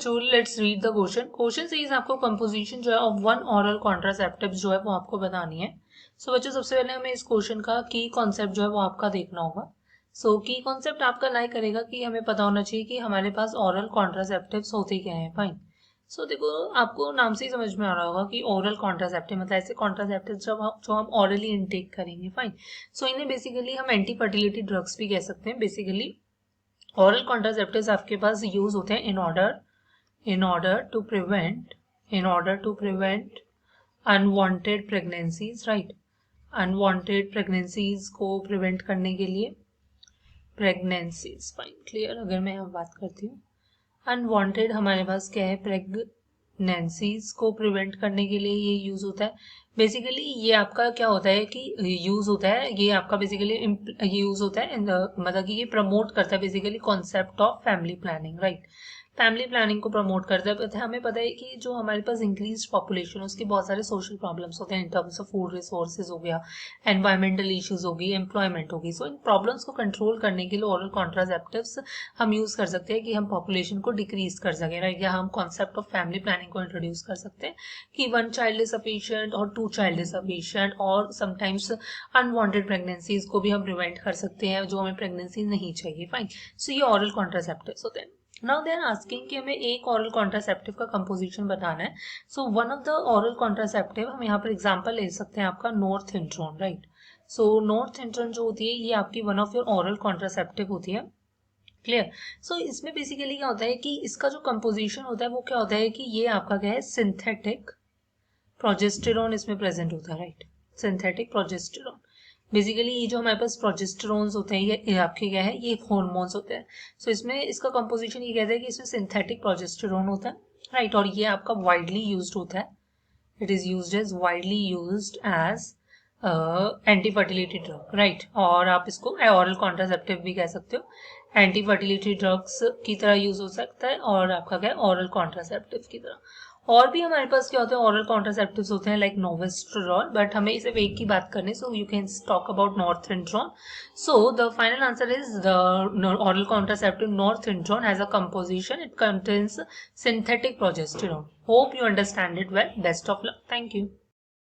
बच्चों, let's read the question. Question से आपको कंपोजिशन जो है ऑफ वन ऑरल कॉन्ट्रासेप्टिव जो है वो आपको बतानी है। सो बच्चों, सबसे पहले हमें इस क्वेश्चन का की कॉन्सेप्ट जो है वो आपका देखना होगा। सो की कॉन्सेप्ट आपका लाइक करेगा कि हमें पता होना चाहिए कि हमारे पास ऑरल कॉन्ट्रासेप्टिव्स होते क्या हैं। फाइन। सो देखो, आपको नाम से ही समझ में आ रहा होगा कि ओरल कॉन्ट्रासेप्टिव मतलब ऐसे कॉन्ट्रासेप्टिव जो हम ऑरली इनटेक करेंगे। फाइन। सो इन्हें बेसिकली हम एंटी फर्टिलिटी ड्रग्स भी कह सकते हैं। बेसिकली oral contraceptives आपके पास यूज होते हैं in order to prevent unwanted pregnancies, right? unwanted pregnancies को prevent करने के लिए pregnancies, fine, clear। अगर मैं यहाँ बात करती हूँ unwanted, हमारे पास क्या है, pregnancies को prevent करने के लिए ये यूज होता है। बेसिकली ये आपका क्या होता है कि यूज होता है, ये आपका बेसिकली यूज होता है मतलब कि ये प्रमोट करता है basically concept of family planning, right. Family planning को प्रमोट करता है। हमें पता है कि जो हमारे पास इंक्रीज पॉपुलेशन है उसके बहुत सारे सोशल प्रॉब्लम्स होते हैं in terms of food resources हो गया, एनवायरमेंटल इश्यूज होगी, एम्प्लॉयमेंट होगी। सो इन प्रॉब्लम्स को कंट्रोल करने के लिए ओरल कॉन्ट्रासेप्टिव्स हम यूज कर सकते हैं कि हम पॉपुलेशन को डिक्रीज कर सकें, राइट। या हम कॉन्सेप्ट ऑफ फैमिली प्लानिंग को इंट्रोड्यूस कर सकते हैं कि 1 चाइल्ड इज सफिशिएंट और 2 चाइल्ड इज सफिशिएंट, और समटाइम्स अनवांटेड प्रेगनेंसीज को भी हम प्रिवेंट कर सकते हैं जो हमें प्रेगनेंसी नहीं चाहिए। फाइन। सो ये ओरल कॉन्ट्रासेप्टिव्स होते हैं। नाउ दे आर आस्किंग कि हमें एक ओरल कॉन्ट्रासेप्टिव का कंपोजिशन बताना है। So one of the oral contraceptive हम यहाँ पर एग्जांपल ले सकते हैं आपका नॉर्थइंट्रोन, राइट। सो नॉर्थइंट्रोन जो होती है ये आपकी one of your oral contraceptive होती है। क्लियर। सो इसमें बेसिकली क्या होता है कि इसका जो कंपोजिशन होता है वो क्या होता है कि ये आपका क्या है, सिंथेटिक प्रोजेस्टेरॉन इसमें प्रेजेंट होता है, राइट। सिंथेटिक प्रोजेस्टेरॉन, बेसिकली ये जो हमारे पास प्रोजेस्टेरोन्स होते हैं ये आपके क्या है, ये हॉर्मोन्स होते हैं। सो इसमें इसका कंपोजिशन ये कहता है कि इसमें सिंथेटिक प्रोजेस्टेरोन होता है, राइट। और ये आपका वाइडली यूज्ड होता है, it is used as widely used as anti fertility drug, right. और आप इसको ओरल कॉन्ट्रासेप्टिव भी कह सकते हो। एंटी फर्टिलिटी ड्रग्स की तरह यूज हो सकता है और आपका क्या है, ओरल कॉन्ट्रासेप्टिव की तरह। और भी हमारे पास क्या होते हैं, ओरल कॉन्ट्रासेप्टिव्स होते हैं लाइक नोवेस्ट्रेरॉल, बट हमें सिर्फ एक की बात करनी, so you can talk about norethindrone. So the final answer is the oral contraceptive northintron has a composition, it contains synthetic progesterone. Hope you understand it well. Best of luck. Thank you.